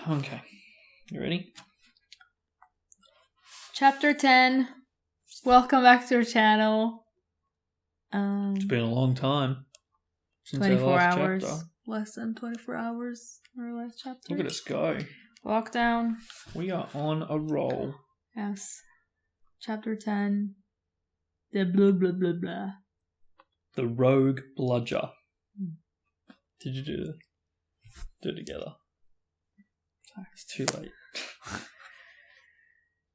Okay. You ready? Chapter 10. Welcome back to our channel. It's been a long time since 24 our last hours. chapter. Less than 24 hours. Our last chapter. Look at us go. Lockdown. We are on a roll. Yes. Chapter 10. The blah blah blah blah. The Rogue Bludger. Did you do it together? It's too late.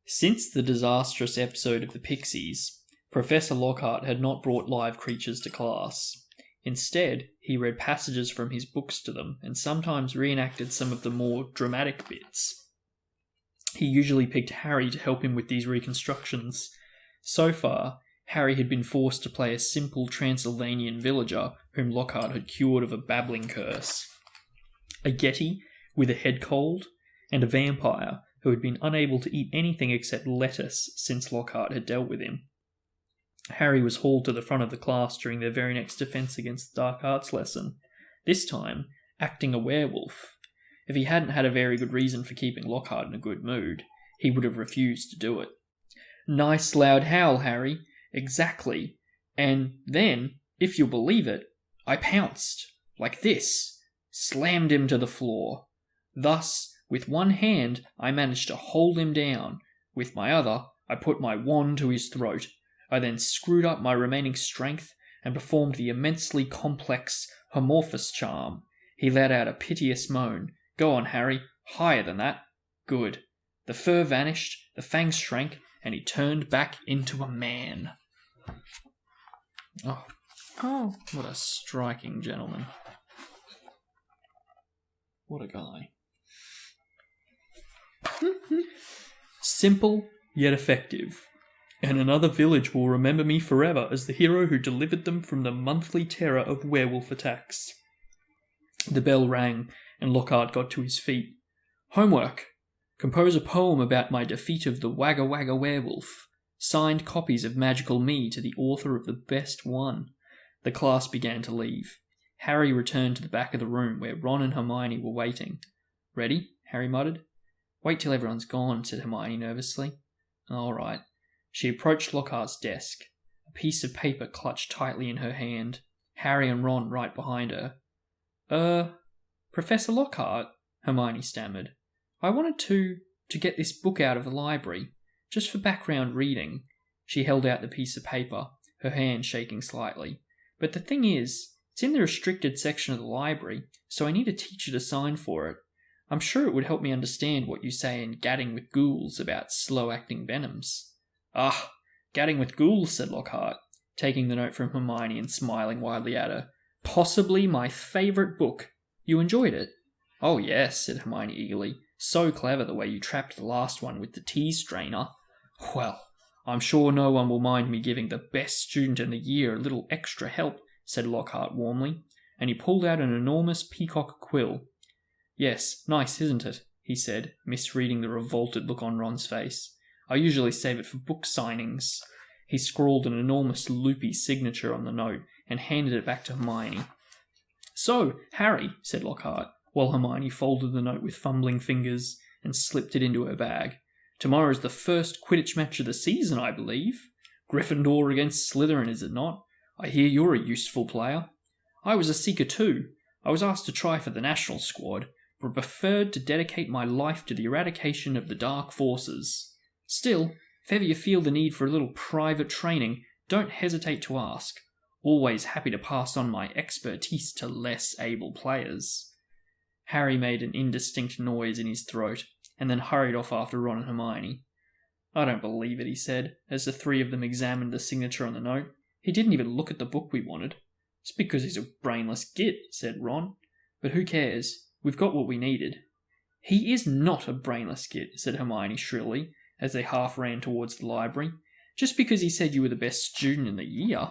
Since the disastrous episode of the Pixies, Professor Lockhart had not brought live creatures to class. Instead, he read passages from his books to them and sometimes reenacted some of the more dramatic bits. He usually picked Harry to help him with these reconstructions. So far, Harry had been forced to play a simple Transylvanian villager whom Lockhart had cured of a babbling curse, a Yeti with a head cold, and a vampire who had been unable to eat anything except lettuce since Lockhart had dealt with him. Harry was hauled to the front of the class during their very next defence against the dark arts lesson, this time acting a werewolf. If he hadn't had a very good reason for keeping Lockhart in a good mood, he would have refused to do it. Nice loud howl, Harry. Exactly. And then, if you'll believe it, I pounced. Like this. Slammed him to the floor. Thus, with one hand, I managed to hold him down. With my other, I put my wand to his throat. I then screwed up my remaining strength and performed the immensely complex Homorphous charm. He let out a piteous moan. Go on, Harry. Higher than that. Good. The fur vanished, the fangs shrank, and he turned back into a man. Oh, what a striking gentleman. What a guy. Simple, yet effective. And another village will remember me forever as the hero who delivered them from the monthly terror of werewolf attacks. The bell rang, and Lockhart got to his feet. Homework. Compose a poem about my defeat of the Wagga Wagga werewolf. Signed copies of Magical Me to the author of the best one. The class began to leave. Harry returned to the back of the room where Ron and Hermione were waiting. Ready? Harry muttered. Wait till everyone's gone, said Hermione nervously. All right. She approached Lockhart's desk, a piece of paper clutched tightly in her hand, Harry and Ron right behind her. Professor Lockhart, Hermione stammered. I wanted to get this book out of the library, just for background reading. She held out the piece of paper, her hand shaking slightly. But the thing is, it's in the restricted section of the library, so I need a teacher to sign for it. I'm sure it would help me understand what you say in Gadding with Ghouls about slow-acting venoms. Ah, Gadding with Ghouls, said Lockhart, taking the note from Hermione and smiling widely at her. Possibly my favourite book. You enjoyed it? Oh yes, said Hermione eagerly. So clever the way you trapped the last one with the tea strainer. Well, I'm sure no one will mind me giving the best student in the year a little extra help, said Lockhart warmly, and he pulled out an enormous peacock quill. Yes, nice, isn't it? He said, misreading the revolted look on Ron's face. I usually save it for book signings. He scrawled an enormous loopy signature on the note and handed it back to Hermione. So, Harry, said Lockhart, while Hermione folded the note with fumbling fingers and slipped it into her bag. Tomorrow's the first Quidditch match of the season, I believe. Gryffindor against Slytherin, is it not? I hear you're a useful player. I was a seeker too. I was asked to try for the national squad, but preferred to dedicate my life to the eradication of the dark forces. Still, if ever you feel the need for a little private training, don't hesitate to ask. Always happy to pass on my expertise to less able players. Harry made an indistinct noise in his throat, and then hurried off after Ron and Hermione. I don't believe it, he said, as the three of them examined the signature on the note. He didn't even look at the book we wanted. It's because he's a brainless git, said Ron. But who cares? We've got what we needed. He is not a brainless git, said Hermione shrilly, as they half ran towards the library. Just because he said you were the best student in the year.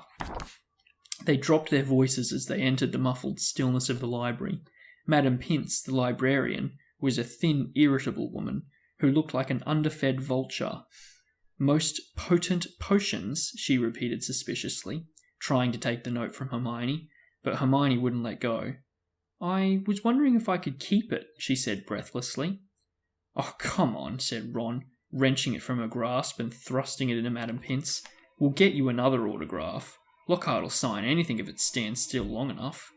They dropped their voices as they entered the muffled stillness of the library. Madame Pince, the librarian, was a thin, irritable woman who looked like an underfed vulture. Most potent potions, she repeated suspiciously, trying to take the note from Hermione, but Hermione wouldn't let go. I was wondering if I could keep it, she said breathlessly. Oh, come on, said Ron, wrenching it from her grasp and thrusting it into Madame Pince. We'll get you another autograph. Lockhart'll sign anything if it stands still long enough.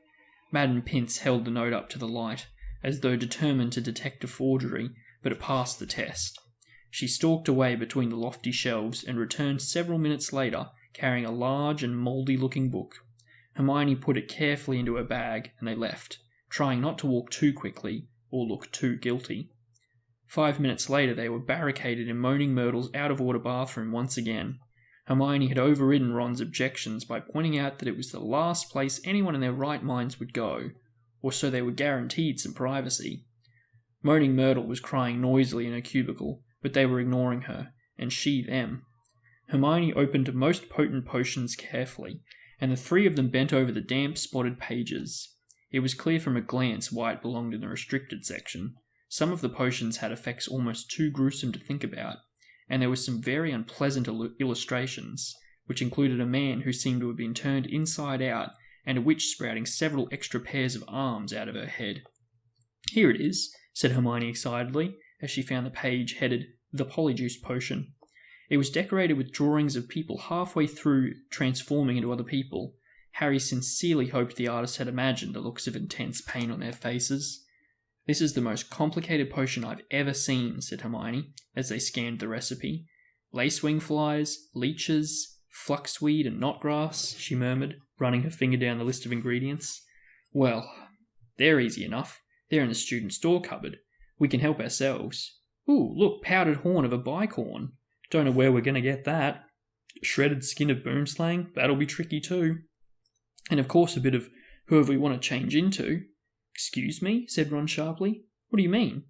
Madame Pince held the note up to the light, as though determined to detect a forgery, but it passed the test. She stalked away between the lofty shelves and returned several minutes later, carrying a large and mouldy-looking book. Hermione put it carefully into her bag, and they left, trying not to walk too quickly or look too guilty. 5 minutes later they were barricaded in Moaning Myrtle's out-of-order bathroom once again. Hermione had overridden Ron's objections by pointing out that it was the last place anyone in their right minds would go, or so they were guaranteed some privacy. Moaning Myrtle was crying noisily in her cubicle, but they were ignoring her, and she them. Hermione opened most potent potions carefully, and the three of them bent over the damp, spotted pages. It was clear from a glance why it belonged in the restricted section. Some of the potions had effects almost too gruesome to think about, and there were some very unpleasant illustrations, which included a man who seemed to have been turned inside out and a witch sprouting several extra pairs of arms out of her head. Here it is, said Hermione excitedly, as she found the page headed The Polyjuice Potion. It was decorated with drawings of people halfway through transforming into other people. Harry sincerely hoped the artist had imagined the looks of intense pain on their faces. This is the most complicated potion I've ever seen, said Hermione, as they scanned the recipe. Lacewing flies, leeches, fluxweed and knotgrass, she murmured, running her finger down the list of ingredients. Well, they're easy enough. They're in the student store cupboard. We can help ourselves. Ooh, look, powdered horn of a bicorn. Don't know where we're going to get that. Shredded skin of boomslang, that'll be tricky too. And of course a bit of whoever we want to change into. Excuse me, said Ron sharply. What do you mean?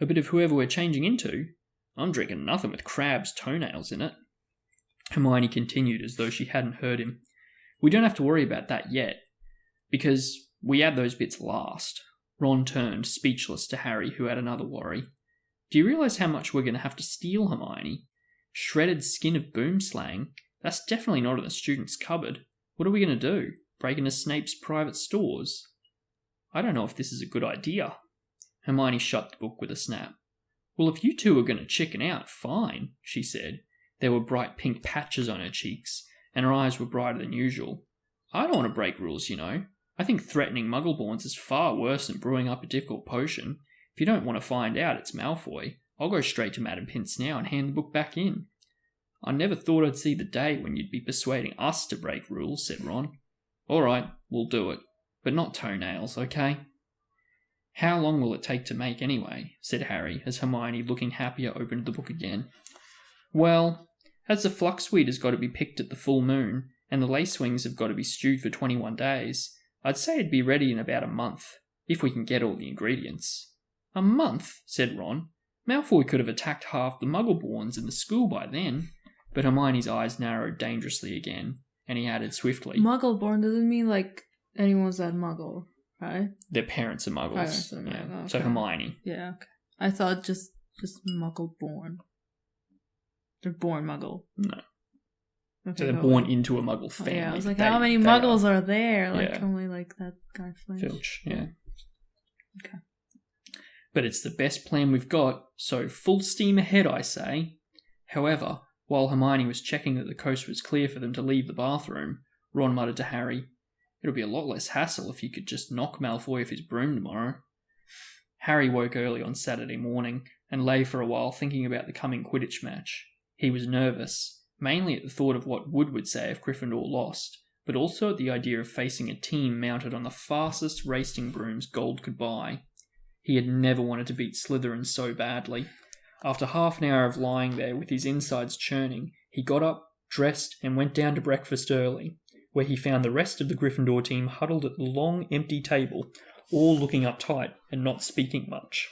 A bit of whoever we're changing into? I'm drinking nothing with crab's toenails in it. Hermione continued as though she hadn't heard him. We don't have to worry about that yet, because we add those bits last. Ron turned, speechless, to Harry, who had another worry. Do you realise how much we're going to have to steal, Hermione? Shredded skin of boomslang? That's definitely not in the student's cupboard. What are we going to do? Break into Snape's private stores? I don't know if this is a good idea. Hermione shut the book with a snap. Well, if you two are going to chicken out, fine, she said. There were bright pink patches on her cheeks, and her eyes were brighter than usual. I don't want to break rules, you know. I think threatening Muggleborns is far worse than brewing up a difficult potion. If you don't want to find out it's Malfoy, I'll go straight to Madame Pince now and hand the book back in. I never thought I'd see the day when you'd be persuading us to break rules, said Ron. All right, we'll do it. But not toenails, okay? How long will it take to make anyway? Said Harry, as Hermione, looking happier, opened the book again. Well, as the fluxweed has got to be picked at the full moon, and the lacewings have got to be stewed for 21 days, I'd say it'd be ready in about a month, if we can get all the ingredients. A month? Said Ron. Malfoy could have attacked half the Muggleborns in the school by then. But Hermione's eyes narrowed dangerously again, and he added swiftly. Muggleborn doesn't mean like anyone's that Muggle, right? Their parents are Muggles. Parents are Muggle, yeah. okay. So Hermione. Yeah, okay. I thought just Muggle-born. They're born Muggle. No. Okay, So they're born into a Muggle family. Yeah, I was like, how many Muggles are there? Like, only like that guy Filch, yeah. Okay. But it's the best plan we've got, so full steam ahead, I say. However, while Hermione was checking that the coast was clear for them to leave the bathroom, Ron muttered to Harry, It'll be a lot less hassle if you could just knock Malfoy off his broom tomorrow. Harry woke early on Saturday morning and lay for a while thinking about the coming Quidditch match. He was nervous, mainly at the thought of what Wood would say if Gryffindor lost, but also at the idea of facing a team mounted on the fastest racing brooms gold could buy. He had never wanted to beat Slytherin so badly. After half an hour of lying there with his insides churning, he got up, dressed, and went down to breakfast early, where he found the rest of the Gryffindor team huddled at the long, empty table, all looking uptight and not speaking much.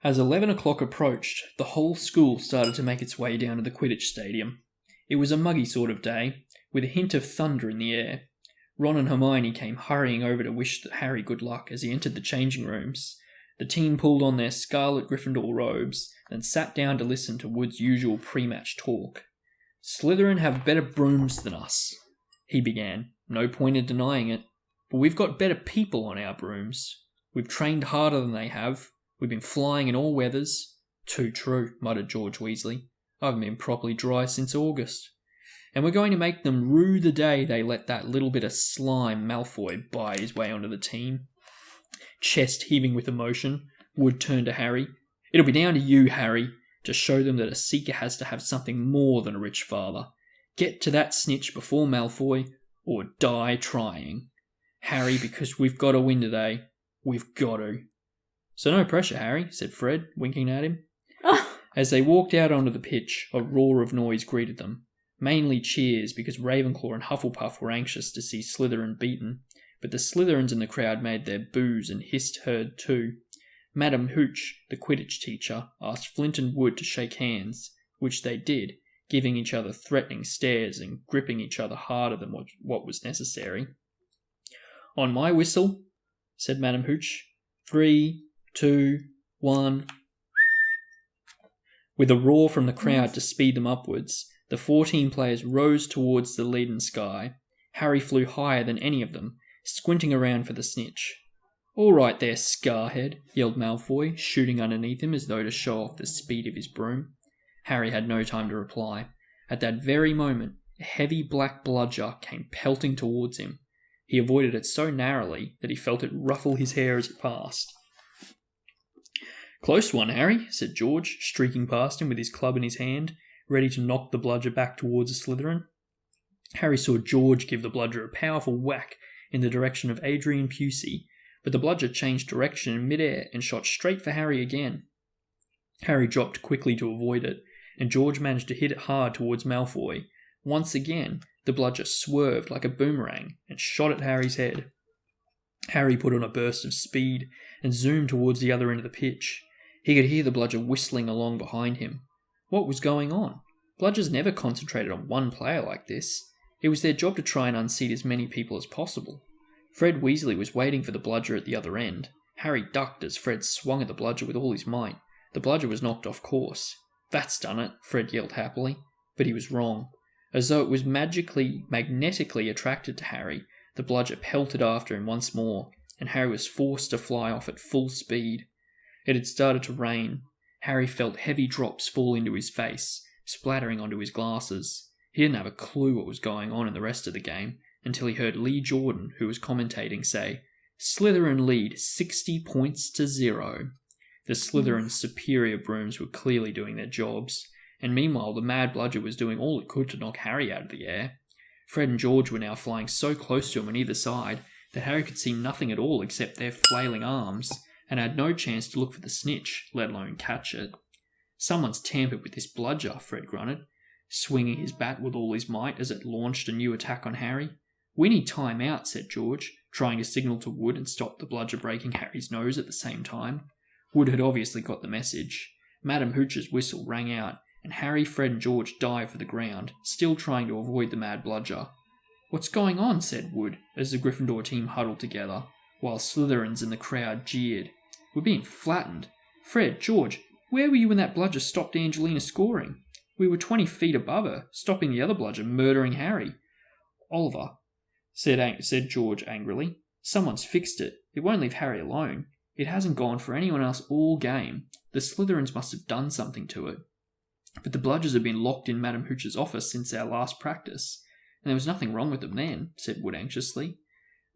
As 11 o'clock approached, the whole school started to make its way down to the Quidditch stadium. It was a muggy sort of day, with a hint of thunder in the air. Ron and Hermione came hurrying over to wish Harry good luck as he entered the changing rooms. The team pulled on their scarlet Gryffindor robes, then sat down to listen to Wood's usual pre-match talk. Slytherin have better brooms than us, he began. No point in denying it. But we've got better people on our brooms. We've trained harder than they have. We've been flying in all weathers. Too true, muttered George Weasley. I haven't been properly dry since August. And we're going to make them rue the day they let that little bit of slime Malfoy buy his way onto the team. Chest heaving with emotion, Wood turned to Harry. It'll be down to you, Harry, to show them that a seeker has to have something more than a rich father. Get to that snitch before Malfoy, or die trying. Harry, because we've got to win today. We've got to. So no pressure, Harry, said Fred, winking at him. As they walked out onto the pitch, a roar of noise greeted them. Mainly cheers, because Ravenclaw and Hufflepuff were anxious to see Slytherin beaten, but the Slytherins in the crowd made their boos and hissed heard too. Madam Hooch, the Quidditch teacher, asked Flint and Wood to shake hands, which they did, giving each other threatening stares and gripping each other harder than what was necessary. On my whistle, said Madam Hooch. 3, 2, 1... With a roar from the crowd to speed them upwards, the 14 players rose towards the leaden sky. Harry flew higher than any of them, squinting around for the snitch. All right there, Scarhead, yelled Malfoy, shooting underneath him as though to show off the speed of his broom. Harry had no time to reply. At that very moment, a heavy black bludger came pelting towards him. He avoided it so narrowly that he felt it ruffle his hair as it passed. Close one, Harry, said George, streaking past him with his club in his hand, ready to knock the bludger back towards a Slytherin. Harry saw George give the bludger a powerful whack in the direction of Adrian Pusey, but the bludger changed direction in midair and shot straight for Harry again. Harry dropped quickly to avoid it, and George managed to hit it hard towards Malfoy. Once again, the bludger swerved like a boomerang and shot at Harry's head. Harry put on a burst of speed and zoomed towards the other end of the pitch. He could hear the bludger whistling along behind him. What was going on? Bludgers never concentrated on one player like this. It was their job to try and unseat as many people as possible. Fred Weasley was waiting for the bludger at the other end. Harry ducked as Fred swung at the bludger with all his might. The bludger was knocked off course. That's done it, Fred yelled happily. But he was wrong. As though it was magnetically attracted to Harry, the bludger pelted after him once more, and Harry was forced to fly off at full speed. It had started to rain. Harry felt heavy drops fall into his face, splattering onto his glasses. He didn't have a clue what was going on in the rest of the game until he heard Lee Jordan, who was commentating, say, Slytherin lead 60 points to 0. The Slytherin's superior brooms were clearly doing their jobs, and meanwhile the mad bludger was doing all it could to knock Harry out of the air. Fred and George were now flying so close to him on either side that Harry could see nothing at all except their flailing arms, and had no chance to look for the snitch, let alone catch it. Someone's tampered with this bludger, Fred grunted, swinging his bat with all his might as it launched a new attack on Harry. We need time out, said George, trying to signal to Wood and stop the bludger breaking Harry's nose at the same time. Wood had obviously got the message. Madam Hooch's whistle rang out, and Harry, Fred and George dived for the ground, still trying to avoid the mad bludger. What's going on? Said Wood, as the Gryffindor team huddled together, while Slytherins in the crowd jeered. We're being flattened. Fred, George, where were you when that bludger stopped Angelina scoring? We were 20 feet above her, stopping the other bludger murdering Harry. Oliver, said George angrily. Someone's fixed it. It won't leave Harry alone. It hasn't gone for anyone else all game. The Slytherins must have done something to it. But the bludgers have been locked in Madam Hooch's office since our last practice, and there was nothing wrong with them then, said Wood anxiously.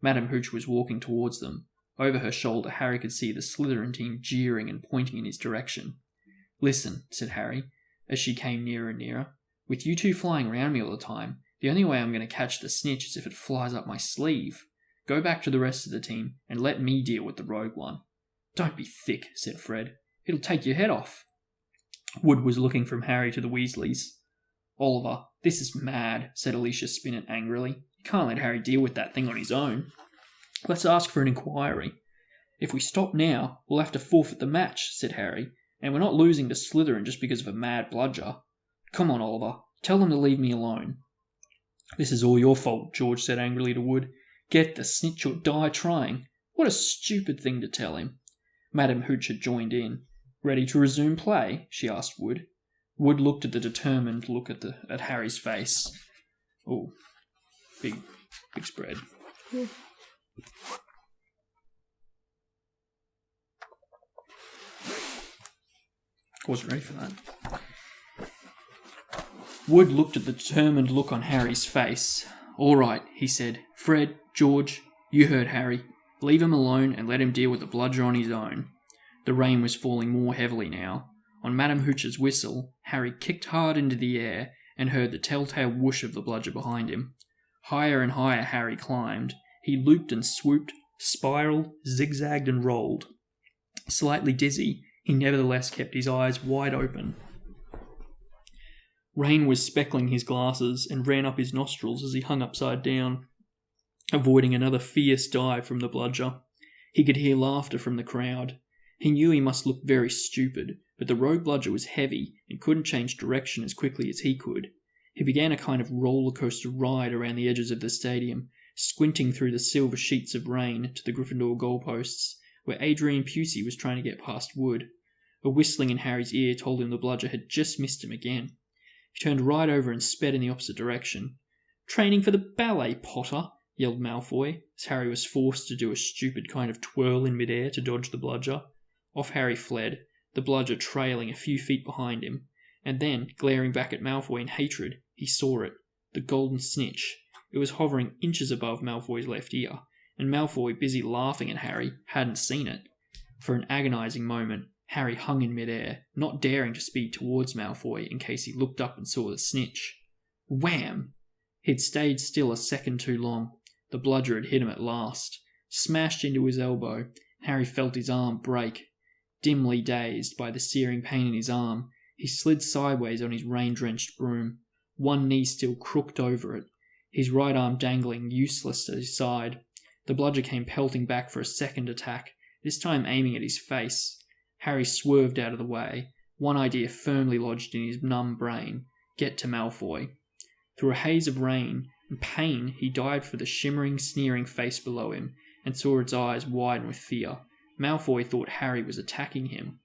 Madam Hooch was walking towards them. Over her shoulder, Harry could see the Slytherin team jeering and pointing in his direction. Listen, said Harry, as she came nearer and nearer. With you two flying around me all the time, the only way I'm going to catch the snitch is if it flies up my sleeve. Go back to the rest of the team and let me deal with the rogue one. Don't be thick, said Fred. It'll take your head off. Wood was looking from Harry to the Weasleys. Oliver, this is mad, said Alicia Spinnet angrily. You can't let Harry deal with that thing on his own. Let's ask for an inquiry. If we stop now, we'll have to forfeit the match, said Harry, and we're not losing to Slytherin just because of a mad bludger. Come on, Oliver, tell them to leave me alone. This is all your fault, George said angrily to Wood. Get the snitch or die trying. What a stupid thing to tell him. Madam Hooch had joined in. Ready to resume play? She asked Wood. Wood looked at the determined look at Harry's face. Oh, big spread. Wasn't ready for that. Wood looked at the determined look on Harry's face. "All right," he said. "Fred, George, you heard Harry. Leave him alone and let him deal with the bludger on his own." The rain was falling more heavily now. On Madame Hooch's whistle, Harry kicked hard into the air and heard the telltale whoosh of the bludger behind him. Higher and higher Harry climbed. He looped and swooped, spiraled, zigzagged and rolled. Slightly dizzy, he nevertheless kept his eyes wide open. Rain was speckling his glasses and ran up his nostrils as he hung upside down, avoiding another fierce dive from the bludger. He could hear laughter from the crowd. He knew he must look very stupid, but the rogue bludger was heavy and couldn't change direction as quickly as he could. He began a kind of roller coaster ride around the edges of the stadium, squinting through the silver sheets of rain to the Gryffindor goalposts, where Adrian Pusey was trying to get past Wood. A whistling in Harry's ear told him the bludger had just missed him again. He turned right over and sped in the opposite direction. "Training for the ballet, Potter!" yelled Malfoy, as Harry was forced to do a stupid kind of twirl in midair to dodge the bludger. Off Harry fled, the bludger trailing a few feet behind him, and then, glaring back at Malfoy in hatred, he saw it, the golden snitch. It was hovering inches above Malfoy's left ear, and Malfoy, busy laughing at Harry, hadn't seen it. For an agonizing moment, Harry hung in midair, not daring to speed towards Malfoy in case he looked up and saw the snitch. Wham! He'd stayed still a second too long. The bludger had hit him at last. Smashed into his elbow, Harry felt his arm break. Dimly dazed by the searing pain in his arm, he slid sideways on his rain-drenched broom, one knee still crooked over it, his right arm dangling useless at his side. The bludger came pelting back for a second attack, this time aiming at his face. Harry swerved out of the way, one idea firmly lodged in his numb brain: get to Malfoy. Through a haze of rain and pain, he dived for the shimmering, sneering face below him, and saw its eyes widen with fear. Malfoy thought Harry was attacking him.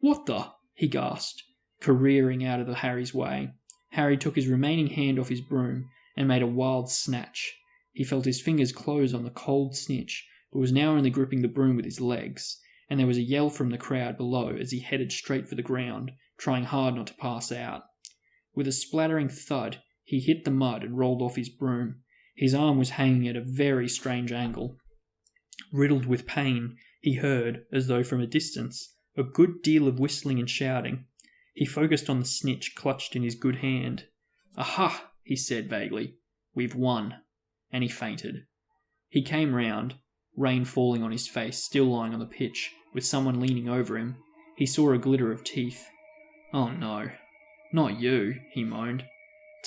"What the?" he gasped, careering out of Harry's way. Harry took his remaining hand off his broom and made a wild snatch. He felt his fingers close on the cold snitch, but was now only gripping the broom with his legs, and there was a yell from the crowd below as he headed straight for the ground, trying hard not to pass out. With a splattering thud, he hit the mud and rolled off his broom. His arm was hanging at a very strange angle. Riddled with pain, he heard, as though from a distance, a good deal of whistling and shouting. He focused on the snitch clutched in his good hand. "Aha!" he said vaguely. "We've won." And he fainted. He came round, rain falling on his face, still lying on the pitch, with someone leaning over him. He saw a glitter of teeth. "Oh no, not you," he moaned.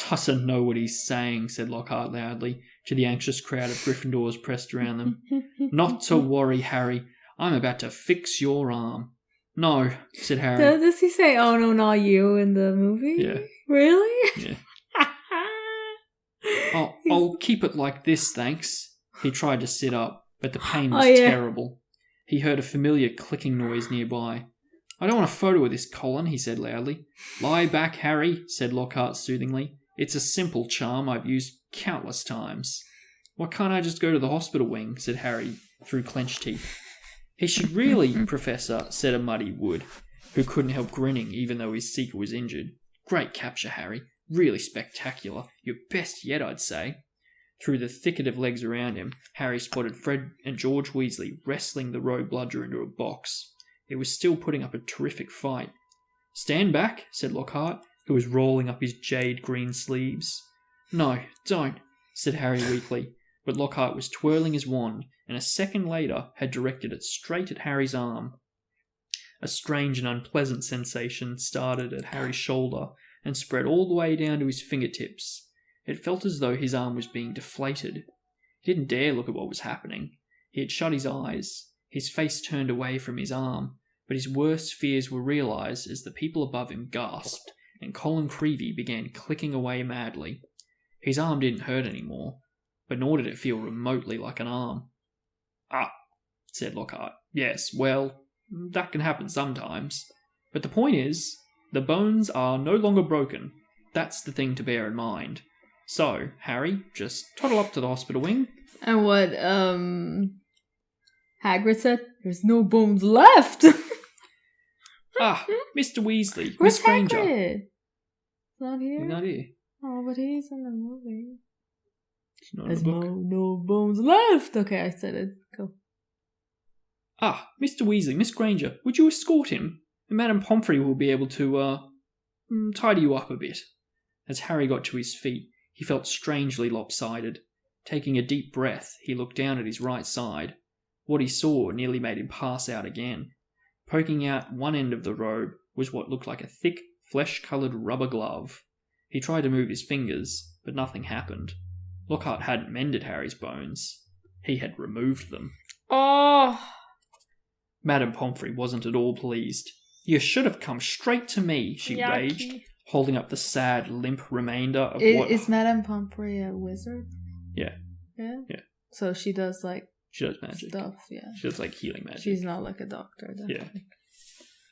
"Doesn't know what he's saying," said Lockhart loudly, to the anxious crowd of Gryffindors pressed around them. "Not to worry, Harry. I'm about to fix your arm." "No," said Harry. Does he say, "Oh no, not you" in the movie? Yeah. Really? Yeah. I'll keep it like this, thanks. He tried to sit up, but the pain was terrible. He heard a familiar clicking noise nearby. "I don't want a photo of this, Colin," he said loudly. "Lie back, Harry," said Lockhart soothingly. "It's a simple charm I've used countless times." "Why can't I just go to the hospital wing?" said Harry through clenched teeth. "He should really, Professor," said a muddy Wood, who couldn't help grinning even though his seeker was injured. "Great capture, Harry. Really spectacular. Your best yet, I'd say." Through the thicket of legs around him, Harry spotted Fred and George Weasley wrestling the rogue bludger into a box. It was still putting up a terrific fight. "Stand back," said Lockhart, who was rolling up his jade green sleeves. "No, don't," said Harry weakly, but Lockhart was twirling his wand, and a second later had directed it straight at Harry's arm. A strange and unpleasant sensation started at Harry's shoulder and spread all the way down to his fingertips. It felt as though his arm was being deflated. He didn't dare look at what was happening. He had shut his eyes, his face turned away from his arm, but his worst fears were realised as the people above him gasped, and Colin Creevey began clicking away madly. His arm didn't hurt anymore, but nor did it feel remotely like an arm. "Ah," said Lockhart. "Yes, well, that can happen sometimes. But the point is, the bones are no longer broken. That's the thing to bear in mind. So, Harry, just toddle up to the hospital wing. And what Hagrid said, there's no bones left. Ah, Mr. Weasley, Where's Miss Granger. Hagrid? Not here? He's not here. Oh, but he's in the movie. It's not in There's the book. no bones left. Okay, I said it. Go. Ah, Mr. Weasley, Miss Granger, would you escort him? And Madame Pomfrey will be able to, tidy you up a bit. As Harry got to his feet, he felt strangely lopsided. Taking a deep breath, he looked down at his right side. What he saw nearly made him pass out again. Poking out one end of the robe was what looked like a thick, flesh-coloured rubber glove. He tried to move his fingers, but nothing happened. Lockhart hadn't mended Harry's bones. He had removed them. Oh! Madame Pomfrey wasn't at all pleased. You should have come straight to me, she raged, holding up the sad, limp remainder of what... Is Madame Pomfrey a wizard? Yeah. Yeah? Yeah. So she does, like, She does magic. stuff, yeah. She does, like, healing magic. She's not like a doctor, then. Yeah.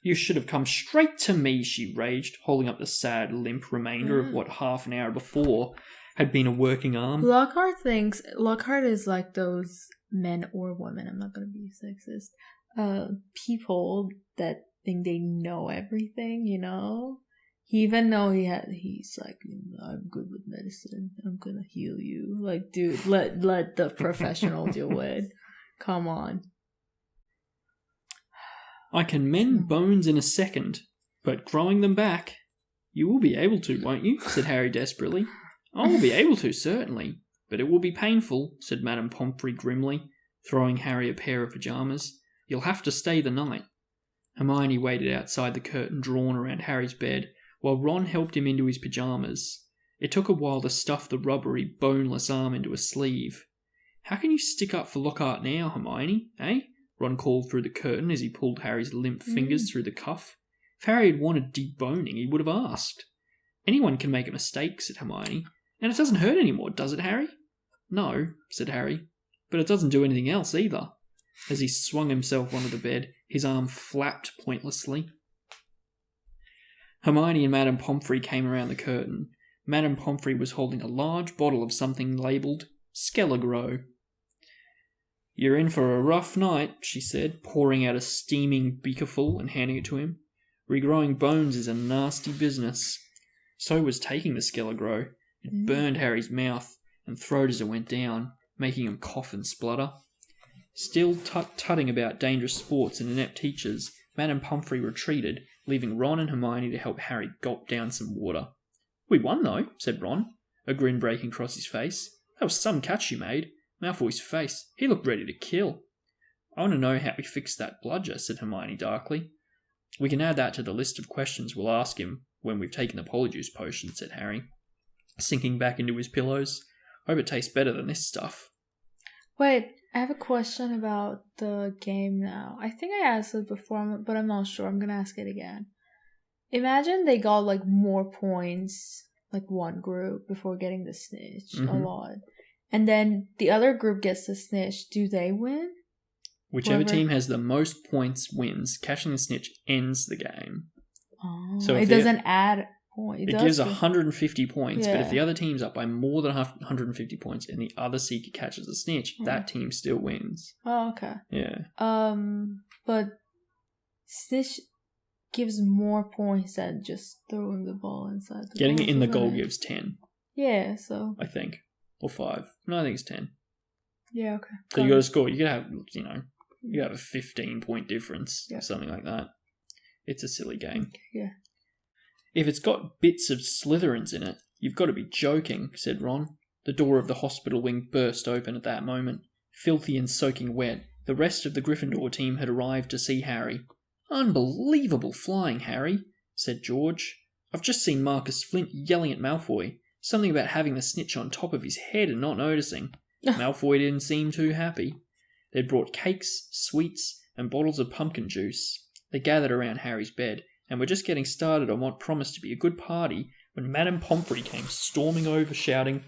You should have come straight to me, she raged, holding up the sad, limp remainder of what half an hour before had been a working arm. Lockhart is like those men or women, I'm not going to be sexist, people that think they know everything, you know? He even though he's like, I'm good with medicine, I'm gonna heal you. Like, dude, let the professional do it. Come on. I can mend bones in a second, but growing them back, you will be able to, won't you? Said Harry desperately. I will be able to, certainly, but it will be painful, said Madame Pomfrey grimly, throwing Harry a pair of pyjamas. You'll have to stay the night. Hermione waited outside the curtain drawn around Harry's bed, while Ron helped him into his pyjamas. It took a while to stuff the rubbery, boneless arm into a sleeve. How can you stick up for Lockhart now, Hermione, eh? Ron called through the curtain as he pulled Harry's limp fingers through the cuff. If Harry had wanted deboning, he would have asked. Anyone can make a mistake, said Hermione. And it doesn't hurt anymore, does it, Harry? No, said Harry. But it doesn't do anything else either. As he swung himself onto the bed, his arm flapped pointlessly. Hermione and Madame Pomfrey came around the curtain. Madame Pomfrey was holding a large bottle of something labelled Skelligro. You're in for a rough night, she said, pouring out a steaming beakerful and handing it to him. Regrowing bones is a nasty business. So was taking the Skelligro. It burned Harry's mouth and throat as it went down, making him cough and splutter. Still tutting about dangerous sports and inept teachers, Madame Pomfrey retreated, leaving Ron and Hermione to help Harry gulp down some water. We won, though, said Ron, a grin breaking across his face. That was some catch you made. Malfoy's face. He looked ready to kill. I want to know how we fixed that bludger, said Hermione darkly. We can add that to the list of questions we'll ask him when we've taken the polyjuice potion, said Harry, sinking back into his pillows. Hope it tastes better than this stuff. Wait, I have a question about the game now. I think I asked it before, but I'm not sure. I'm going to ask it again. Imagine they got like more points, like one group, before getting the snitch, a lot. And then the other group gets the snitch. Do they win? Whichever team has the most points wins. Catching the snitch ends the game. Oh, so it doesn't add points. It gives 150 points, but if the other team's up by more than 150 points and the other seeker catches a snitch, that team still wins. Oh, okay. Yeah. But snitch gives more points than just throwing the ball inside the Getting goal. it in the goal gives 10. Yeah, so. I think. Or 5. No, I think it's 10. Yeah, okay. So you got to score. You could have, you have a 15-point difference or something like that. It's a silly game. Yeah. If it's got bits of Slytherins in it, you've got to be joking, said Ron. The door of the hospital wing burst open at that moment. Filthy and soaking wet, the rest of the Gryffindor team had arrived to see Harry. Unbelievable flying, Harry, said George. I've just seen Marcus Flint yelling at Malfoy. Something about having the snitch on top of his head and not noticing. Malfoy didn't seem too happy. They'd brought cakes, sweets, and bottles of pumpkin juice. They gathered around Harry's bed, and were just getting started on what promised to be a good party when Madame Pomfrey came storming over, shouting,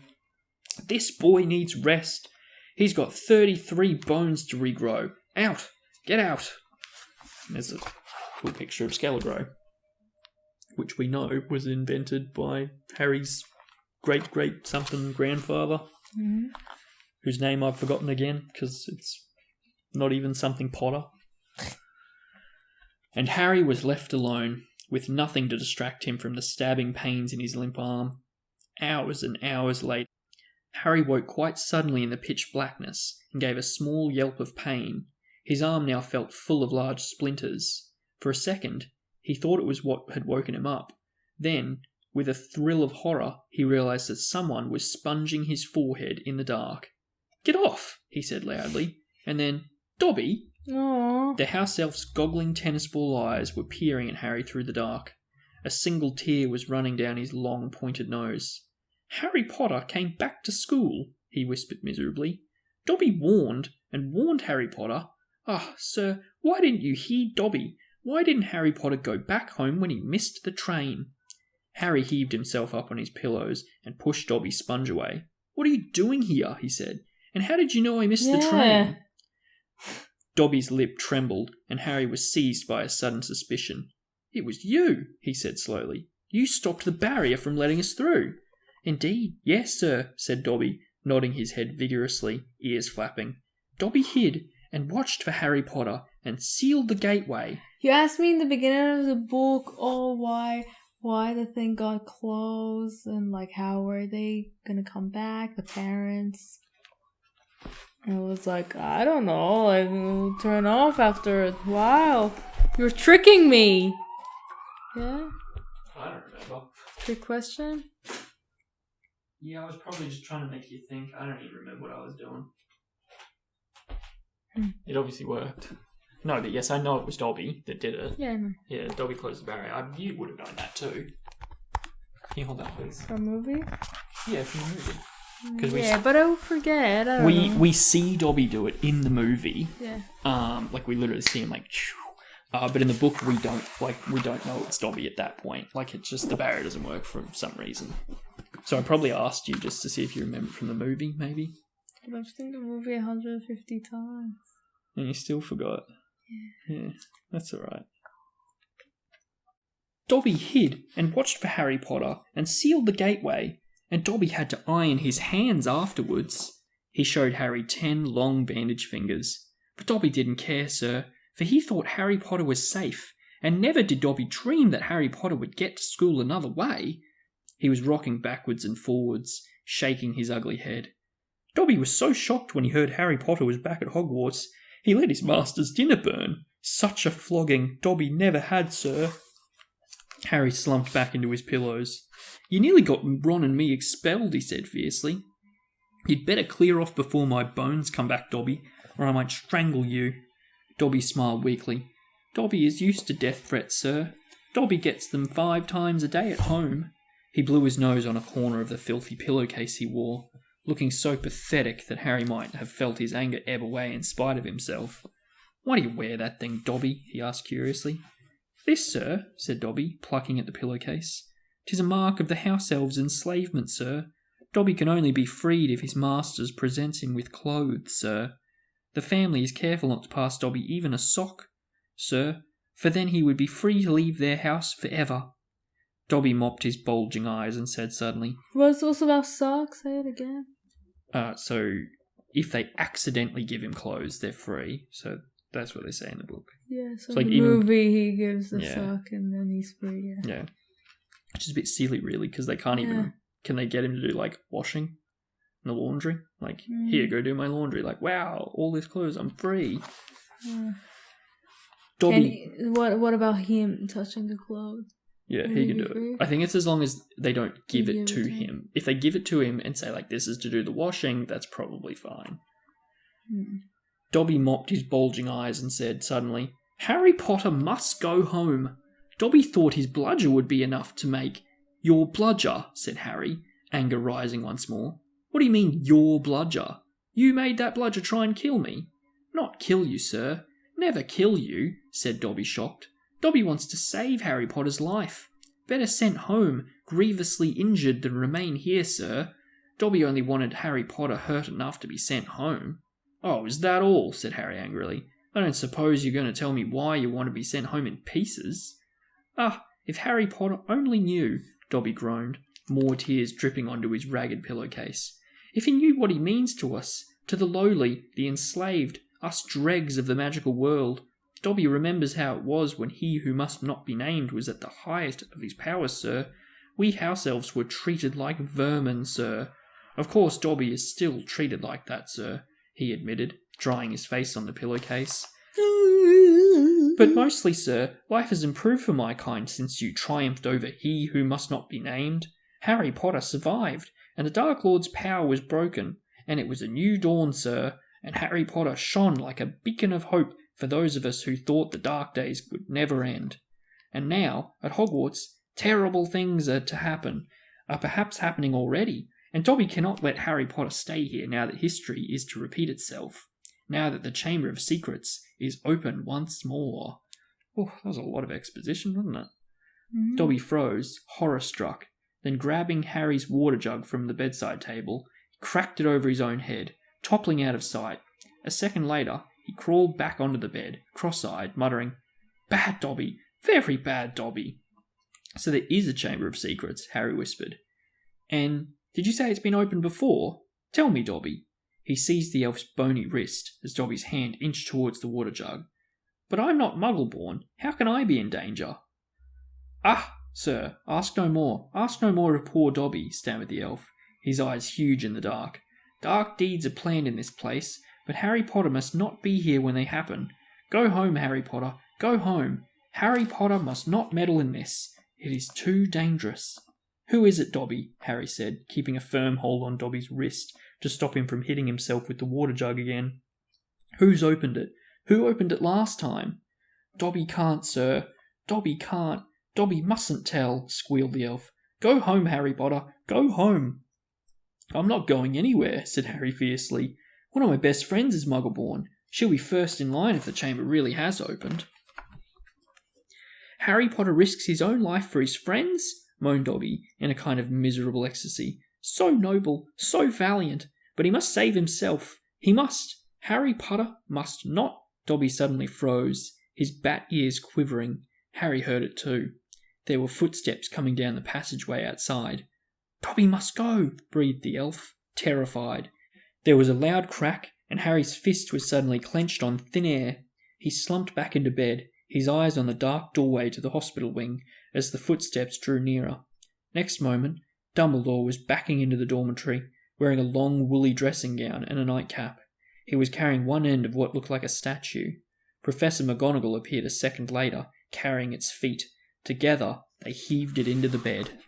"This boy needs rest. He's got 33 bones to regrow. Out! Get out!" And there's a cool picture of Skelligro, which we know was invented by Harry's great something grandfather, whose name I've forgotten again because it's not even something Potter. And Harry was left alone, with nothing to distract him from the stabbing pains in his limp arm. Hours and hours later, Harry woke quite suddenly in the pitch blackness and gave a small yelp of pain. His arm now felt full of large splinters. For a second, he thought it was what had woken him up. Then, with a thrill of horror, he realised that someone was sponging his forehead in the dark. "Get off!" he said loudly, and then, "Dobby!" Aww. The house elf's goggling tennis ball eyes were peering at Harry through the dark. A single tear was running down his long, pointed nose. "Harry Potter came back to school," he whispered miserably. "Dobby warned Harry Potter. Ah, sir, why didn't you heed Dobby? Why didn't Harry Potter go back home when he missed the train?" Harry heaved himself up on his pillows and pushed Dobby's sponge away. "What are you doing here?" he said. "And how did you know I missed the train?" Dobby's lip trembled, and Harry was seized by a sudden suspicion. "It was you," he said slowly. "You stopped the barrier from letting us through." "Indeed, yes, sir," said Dobby, nodding his head vigorously, ears flapping. "Dobby hid and watched for Harry Potter and sealed the gateway." You asked me in the beginning of the book, why the thing got closed and like how were they gonna come back, the parents. And it was like, I don't know, like it'll turn off after a while. You're tricking me. Yeah? I don't remember. Good question. Yeah, I was probably just trying to make you think. I don't even remember what I was doing. It obviously worked. No, but yes, I know it was Dobby that did it. Yeah, I know. Yeah, Dobby closed the barrier. You would have known that too. Can you hold that, please? For a movie? Yeah, from the movie. But I will forget. I don't know. We see Dobby do it in the movie. Yeah. Like we literally see him like. But in the book we don't know it's Dobby at that point. Like it's just the barrier doesn't work for some reason. So I probably asked you just to see if you remember from the movie, maybe. But I've seen the movie 150 times. And you still forgot. Yeah, that's alright. Dobby hid and watched for Harry Potter and sealed the gateway, and Dobby had to iron his hands afterwards. He showed Harry 10 long bandaged fingers. But Dobby didn't care, sir, for he thought Harry Potter was safe, and never did Dobby dream that Harry Potter would get to school another way. He was rocking backwards and forwards, shaking his ugly head. Dobby was so shocked when he heard Harry Potter was back at Hogwarts, he let his master's dinner burn. Such a flogging Dobby never had, sir. Harry slumped back into his pillows. "You nearly got Ron and me expelled," he said fiercely. "You'd better clear off before my bones come back, Dobby, or I might strangle you." Dobby smiled weakly. "Dobby is used to death threats, sir. Dobby gets them 5 times a day at home." He blew his nose on a corner of the filthy pillowcase he wore, looking so pathetic that Harry might have felt his anger ebb away in spite of himself. "Why do you wear that thing, Dobby?" he asked curiously. "This, sir," said Dobby, plucking at the pillowcase. "'Tis a mark of the house elves' enslavement, sir. Dobby can only be freed if his masters presents him with clothes, sir. The family is careful not to pass Dobby even a sock, sir, for then he would be free to leave their house forever." Dobby mopped his bulging eyes and said suddenly, Was also about socks? Say it again. So if they accidentally give him clothes, they're free. So that's what they say in the book. Yeah, so like in the movie he gives the sock and then he's free, Yeah. Which is a bit silly, really, because they can't even... Can they get him to do, like, washing in the laundry? Like, here, go do my laundry. Like, wow, all this clothes, I'm free. Dobby... What about him touching the clothes? Yeah, he can do it. I think it's as long as they don't give it to him. If they give it to him and say, like, this is to do the washing, that's probably fine. Dobby mopped his bulging eyes and said suddenly, "Harry Potter must go home." Dobby thought his bludger would be enough to make... "Your bludger," said Harry, anger rising once more. "What do you mean, your bludger? You made that bludger try and kill me." "Not kill you, sir. Never kill you," said Dobby, shocked. "Dobby wants to save Harry Potter's life. Better sent home, grievously injured, than remain here, sir. Dobby only wanted Harry Potter hurt enough to be sent home." "Oh, is that all?" said Harry angrily. "I don't suppose you're going to tell me why you want to be sent home in pieces." "Ah, if Harry Potter only knew," Dobby groaned. more tears dripping onto his ragged pillowcase. "If he knew what he means to us, to the lowly, the enslaved, us dregs of the magical world. Dobby remembers how it was when he who must not be named was at the highest of his powers, sir. We house elves were treated like vermin, sir. Of course Dobby is still treated like that, sir," he admitted, drying his face on the pillowcase. "But mostly, sir, life has improved for my kind since you triumphed over he who must not be named. Harry Potter survived, and the Dark Lord's power was broken, and it was a new dawn, sir, and Harry Potter shone like a beacon of hope for those of us who thought the dark days would never end. And now, at Hogwarts, terrible things are perhaps happening already, and Dobby cannot let Harry Potter stay here now that history is to repeat itself, now that the Chamber of Secrets is open once more." Oh, that was a lot of exposition, wasn't it? Mm-hmm. Dobby froze, horror-struck, then grabbing Harry's water jug from the bedside table, he cracked it over his own head, toppling out of sight. A second later, he crawled back onto the bed, cross-eyed, muttering, "Bad Dobby, very bad Dobby." "So there is a Chamber of Secrets," Harry whispered. "And did you say it's been opened before? Tell me, Dobby." He seized the elf's bony wrist as Dobby's hand inched towards the water jug. "But I'm not Muggle-born. How can I be in danger?" "Ah, sir, ask no more of poor Dobby," stammered the elf, his eyes huge in the dark. "Dark deeds are planned in this place, but Harry Potter must not be here when they happen. Go home, Harry Potter, go home. Harry Potter must not meddle in this. It is too dangerous." "Who is it, Dobby?" Harry said, keeping a firm hold on Dobby's wrist to stop him from hitting himself with the water jug again. "Who's opened it? Who opened it last time?" "Dobby can't, sir. Dobby can't. Dobby mustn't tell," squealed the elf. "Go home, Harry Potter. Go home." "I'm not going anywhere," said Harry fiercely. "One of my best friends is Muggle-born. She'll be first in line if the chamber really has opened." "Harry Potter risks his own life for his friends?" moaned Dobby, in a kind of miserable ecstasy. "So noble, so valiant, but he must save himself. He must. Harry Potter must not." Dobby suddenly froze, his bat ears quivering. Harry heard it too. There were footsteps coming down the passageway outside. "Dobby must go," breathed the elf, terrified. There was a loud crack, and Harry's fist was suddenly clenched on thin air. He slumped back into bed, his eyes on the dark doorway to the hospital wing as the footsteps drew nearer. Next moment, Dumbledore was backing into the dormitory, wearing a long woolly dressing gown and a nightcap. He was carrying one end of what looked like a statue. Professor McGonagall appeared a second later, carrying its feet. Together, they heaved it into the bed.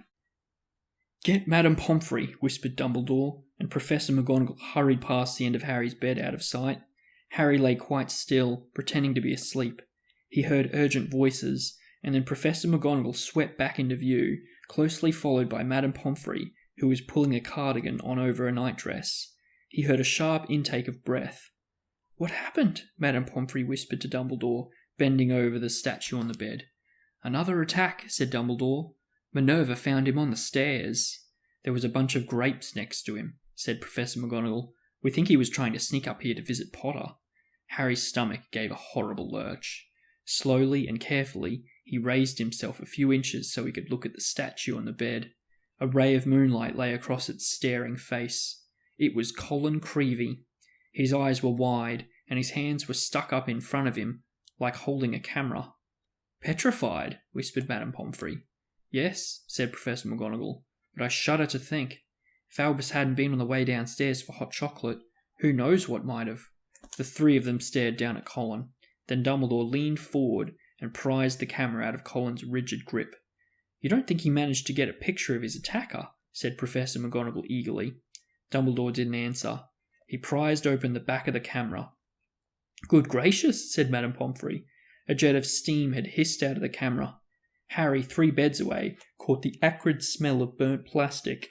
"Get Madame Pomfrey," whispered Dumbledore, and Professor McGonagall hurried past the end of Harry's bed out of sight. Harry lay quite still, pretending to be asleep. He heard urgent voices, and then Professor McGonagall swept back into view, closely followed by Madame Pomfrey, who was pulling a cardigan on over a nightdress. He heard a sharp intake of breath. "What happened?" Madame Pomfrey whispered to Dumbledore, bending over the statue on the bed. "Another attack," said Dumbledore. "Minerva found him on the stairs." "There was a bunch of grapes next to him," said Professor McGonagall. "We think he was trying to sneak up here to visit Potter." Harry's stomach gave a horrible lurch. Slowly and carefully, he raised himself a few inches so he could look at the statue on the bed. A ray of moonlight lay across its staring face. It was Colin Creevey. His eyes were wide, and his hands were stuck up in front of him, like holding a camera. "Petrified," whispered Madame Pomfrey. "Yes," said Professor McGonagall, "but I shudder to think. If Albus hadn't been on the way downstairs for hot chocolate, who knows what might have." The three of them stared down at Colin. Then Dumbledore leaned forward and prized the camera out of Colin's rigid grip. "You don't think he managed to get a picture of his attacker?" said Professor McGonagall eagerly. Dumbledore didn't answer. He prized open the back of the camera. "Good gracious," said Madame Pomfrey. A jet of steam had hissed out of the camera. Harry, 3 beds away, caught the acrid smell of burnt plastic.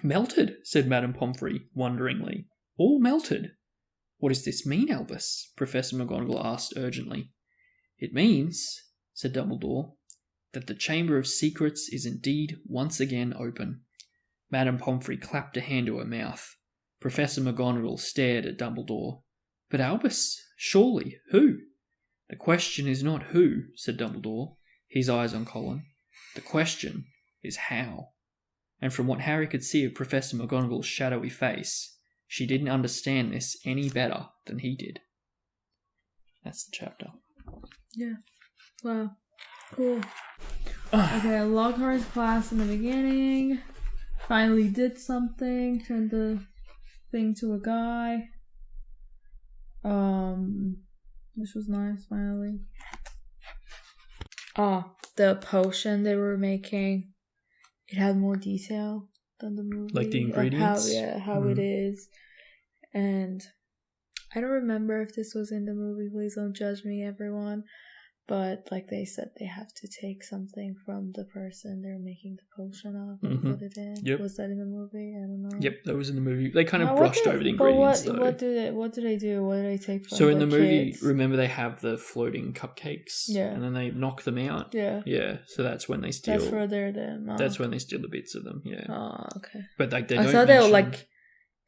"Melted," said Madame Pomfrey, wonderingly. "All melted." "What does this mean, Albus?" Professor McGonagall asked urgently. "It means," said Dumbledore, "that the Chamber of Secrets is indeed once again open." Madame Pomfrey clapped a hand to her mouth. Professor McGonagall stared at Dumbledore. "But Albus, surely, who?" "The question is not who," said Dumbledore, his eyes on Colin. "The question is how." and from what Harry could see of Professor McGonagall's shadowy face, she didn't understand this any better than he did. That's the chapter. Yeah. Wow. Cool. Okay, Lockhart's class in the beginning. Finally did something. Turned the thing to a guy. Which was nice, finally. The potion they were making. It had more detail than the movie. Like the ingredients? How it is. And I don't remember if this was in the movie. Please don't judge me, everyone. But like they said, they have to take something from the person they're making the potion of and put it in. Yep. Was that in the movie? I don't know. Yep, that was in the movie. They kind of brushed over the ingredients, though. What do they do? What do they take from So in the kids? movie, remember they have the floating cupcakes? Yeah. And then they knock them out? Yeah. Yeah, so that's when they steal... That's where they're then. That's when they steal the bits of them, yeah. Oh, okay. But like they I don't thought they would mention- like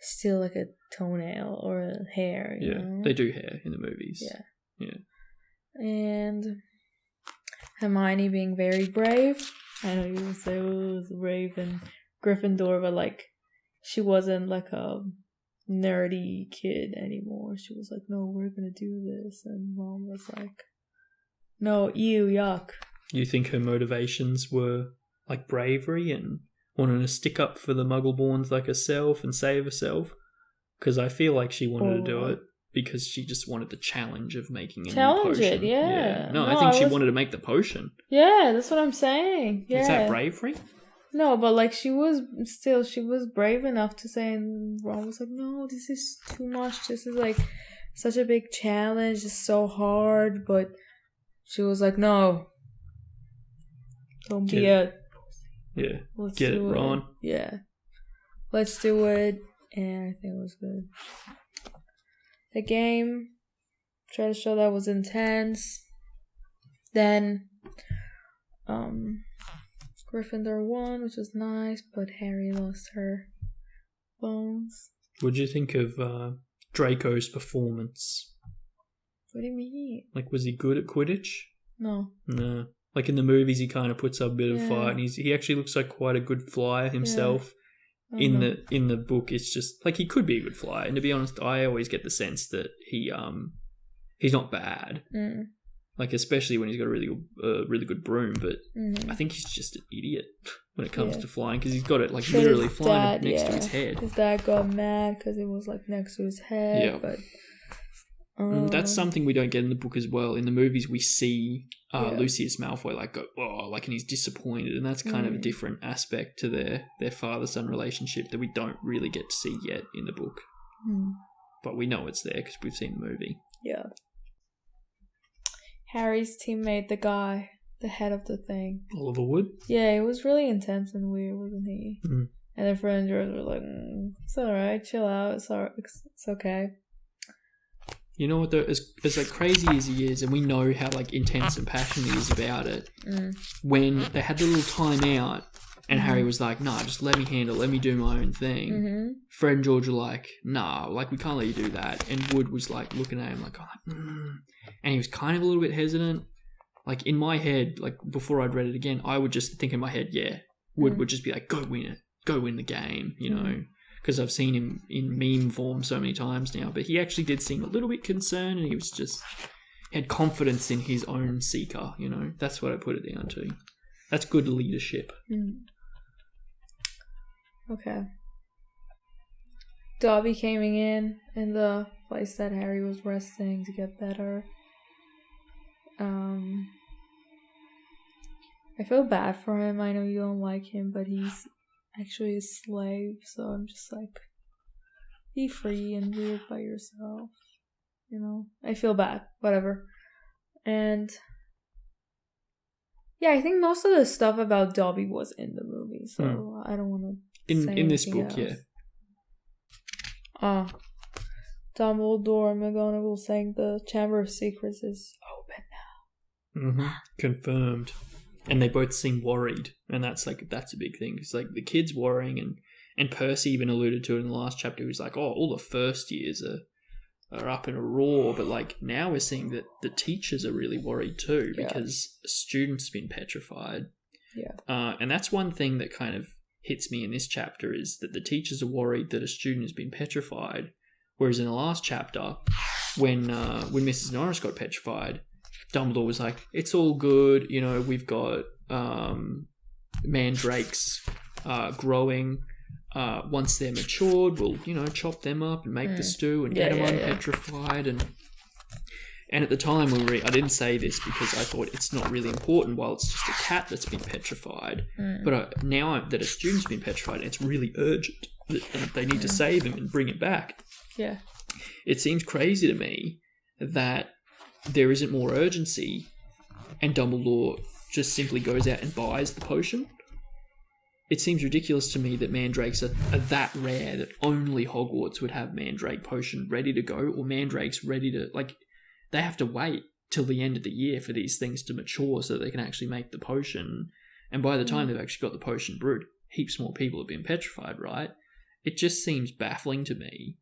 steal like a toenail or a hair, you know? They do hair in the movies. Yeah. And Hermione being very brave. I know you would say it was brave in Gryffindor, but like she wasn't like a nerdy kid anymore. She was like, no, we're gonna do this. And Mom was like, no, ew, yuck. You think her motivations were like bravery and wanting to stick up for the Muggleborns like herself and save herself? Because I feel like she wanted to do it because she just wanted the challenge of making a new potion. No, I think she wanted to make the potion. Yeah, that's what I'm saying. Yeah. Is that bravery? No, but like she was brave enough to say, and Ron was like, no, this is too much. This is like such a big challenge. It's so hard. But she was like, no. Don't be a... Yeah. Get it, Ron. Yeah. Let's do it. And I think it was good. The game, tried to show that was intense. Then, Gryffindor won, which was nice, but Harry lost her bones. What do you think of Draco's performance? What do you mean? Like, was he good at Quidditch? No. No. Like in the movies, he kind of puts up a bit of fight, and he actually looks like quite a good flyer himself. In the book, it's just like he could be a good flyer, and to be honest, I always get the sense that he's not bad. Like especially when he's got a really good broom, but I think he's just an idiot when it comes to flying because he's got it like literally flying next to his head. His dad got mad because it was like next to his head. Yeah, but that's something we don't get in the book as well. In the movies, we see Lucius Malfoy like go, and he's disappointed, and that's kind of a different aspect to their father-son relationship that we don't really get to see yet in the book. But we know it's there because we've seen the movie. Yeah. Harry's teammate, the head of the thing. Oliver Wood? Yeah, it was really intense and weird, wasn't he? And the friends were like, it's alright, chill out, it's okay. You know what though, as like crazy as he is, and we know how like intense and passionate he is about it, when they had the little time out and Harry was like, nah, just let me handle it, let me do my own thing. Fred and George were like, nah, like we can't let you do that. And Wood was like looking at him like, and he was kind of a little bit hesitant. Like in my head, like before I'd read it again, I would just think in my head, Wood would just be like, go win it, go win the game, you know. Because I've seen him in meme form so many times now. But he actually did seem a little bit concerned, and he was just had confidence in his own seeker, you know. That's what I put it down to. That's good leadership. Okay. Dobby came in the place that Harry was resting to get better. I feel bad for him. I know you don't like him, but he's actually a slave, so I'm just like, be free and do it by yourself, you know. I feel bad, whatever. And yeah, I think most of the stuff about Dobby was in the movie, so I don't want to say in this book else. Dumbledore and McGonagall saying the Chamber of Secrets is open now. Confirmed. And they both seem worried, and that's a big thing. It's like the kids worrying, and Percy even alluded to it in the last chapter. He was like, all the first years are up in a roar, but like now we're seeing that the teachers are really worried too because students have been petrified. And that's one thing that kind of hits me in this chapter is that the teachers are worried that a student has been petrified, whereas in the last chapter, when Mrs. Norris got petrified, Dumbledore was like, "It's all good, we've got mandrakes growing. Once they're matured, we'll chop them up and make the stew and get them unpetrified." And at the time I didn't say this because I thought it's not really important while it's just a cat that's been petrified. But now that a student's been petrified, it's really urgent that they need to save him and bring him back. Yeah. It seems crazy to me that there isn't more urgency and Dumbledore just simply goes out and buys the potion. It seems ridiculous to me that mandrakes are that rare that only Hogwarts would have mandrake potion ready to go, or mandrakes ready to, they have to wait till the end of the year for these things to mature so that they can actually make the potion. And by the time they've actually got the potion brewed, heaps more people have been petrified, right? It just seems baffling to me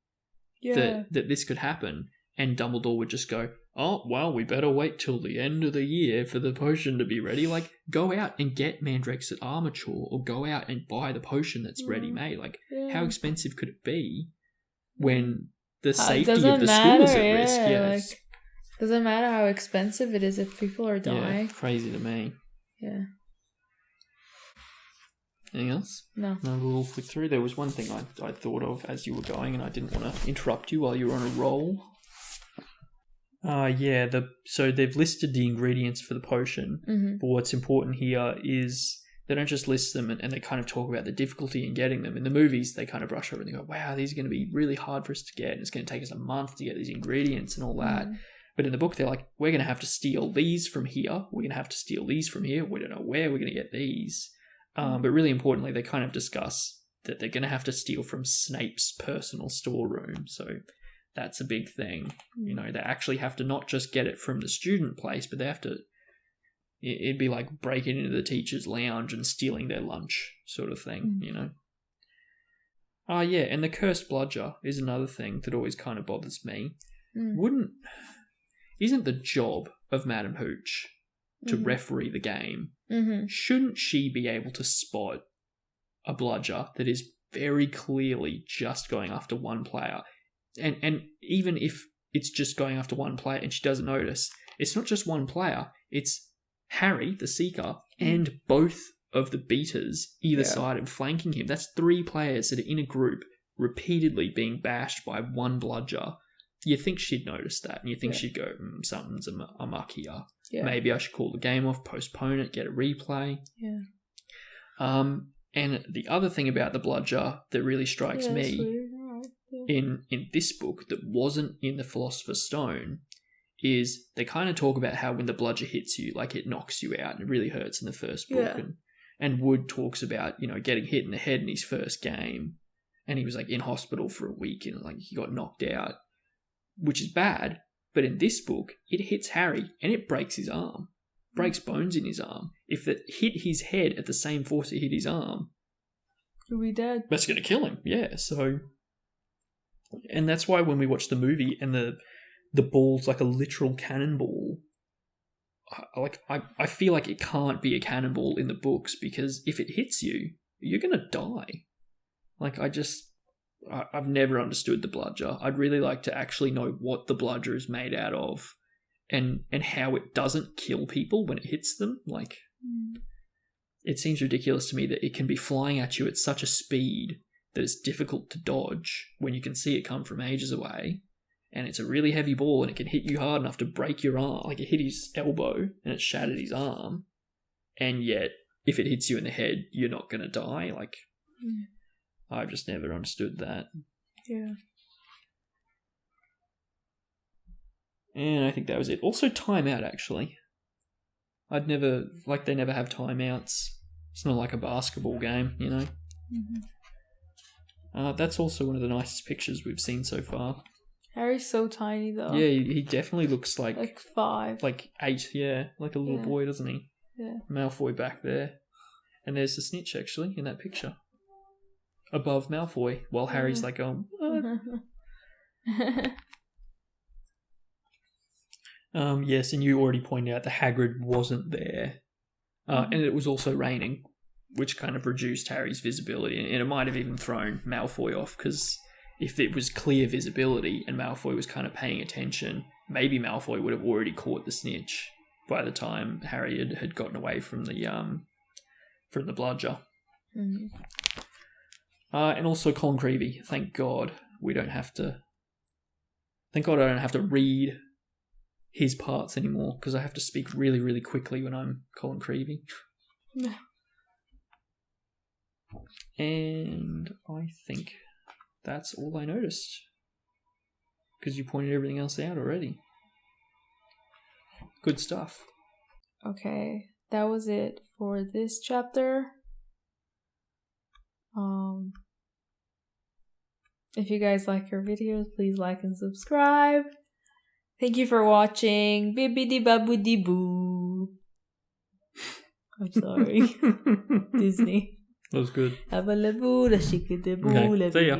that this could happen, and Dumbledore would just go, "Oh, well, we better wait till the end of the year for the potion to be ready." Go out and get mandrakes that are mature, or go out and buy the potion that's ready-made. How expensive could it be when the safety of the school is at risk? Yes. Doesn't matter how expensive it is if people are dying. Yeah, crazy to me. Yeah. Anything else? No, we'll flick through. There was one thing I thought of as you were going, and I didn't want to interrupt you while you were on a roll. So they've listed the ingredients for the potion, but what's important here is they don't just list them and they kind of talk about the difficulty in getting them. In the movies, they kind of brush over and they go, "Wow, these are going to be really hard for us to get, and it's going to take us a month to get these ingredients and all that." But in the book, they're like, "We're going to have to steal these from here. We're going to have to steal these from here. We don't know where we're going to get these." But really importantly, they kind of discuss that they're going to have to steal from Snape's personal storeroom. So that's a big thing. They actually have to not just get it from the student place, but they have to... It'd be like breaking into the teacher's lounge and stealing their lunch sort of thing, and the cursed bludger is another thing that always kind of bothers me. Isn't the job of Madam Hooch to referee the game? Shouldn't she be able to spot a bludger that is very clearly just going after one player? And even if it's just going after one player and she doesn't notice, it's not just one player, it's Harry, the Seeker, and both of the beaters either side and flanking him. That's 3 players that are in a group repeatedly being bashed by one bludger. You think she'd notice that, and you think she'd go, "Something's amok here. Maybe I should call the game off, postpone it, get a replay." And the other thing about the bludger that really strikes me in this book that wasn't in the Philosopher's Stone is they kind of talk about how when the bludger hits you, it knocks you out, and it really hurts in the first book. And Wood talks about, getting hit in the head in his first game, and he was in hospital for a week, and he got knocked out, which is bad. But in this book, it hits Harry and it breaks his arm, breaks bones in his arm. If it hit his head at the same force it hit his arm, he'll be dead. That's going to kill him. Yeah. So, and that's why when we watch the movie and the ball's like a literal cannonball, I feel like it can't be a cannonball in the books, because if it hits you, you're going to die. I've never understood the bludger. I'd really like to actually know what the bludger is made out of and how it doesn't kill people when it hits them. It seems ridiculous to me that it can be flying at you at such a speed that it's difficult to dodge when you can see it come from ages away. And it's a really heavy ball and it can hit you hard enough to break your arm. It hit his elbow and it shattered his arm. And yet, if it hits you in the head, you're not going to die. I've just never understood that. Yeah. And I think that was it. Also, timeout, actually. They never have timeouts. It's not like a basketball game, That's also one of the nicest pictures we've seen so far. Harry's so tiny, though. Yeah, he definitely looks like 5. 8, yeah. Like a little boy, doesn't he? Yeah. Malfoy back there. And there's the snitch, actually, in that picture. Above Malfoy, while Harry's what? Yes, and you already pointed out that Hagrid wasn't there. And it was also raining. which kind of reduced Harry's visibility, and it might have even thrown Malfoy off, because if it was clear visibility and Malfoy was kind of paying attention, maybe Malfoy would have already caught the snitch by the time Harry had gotten away from the bludger. Mm. And also Colin Creevey. Thank God I don't have to read his parts anymore, because I have to speak really, really quickly when I'm Colin Creevey. Yeah. And I think that's all I noticed, because you pointed everything else out already. Good stuff. Okay, that was it for this chapter. If you guys like our videos, please like and subscribe. Thank you for watching. Bibbidi babbidi boo. I'm sorry. Disney. That was good. Okay, see ya.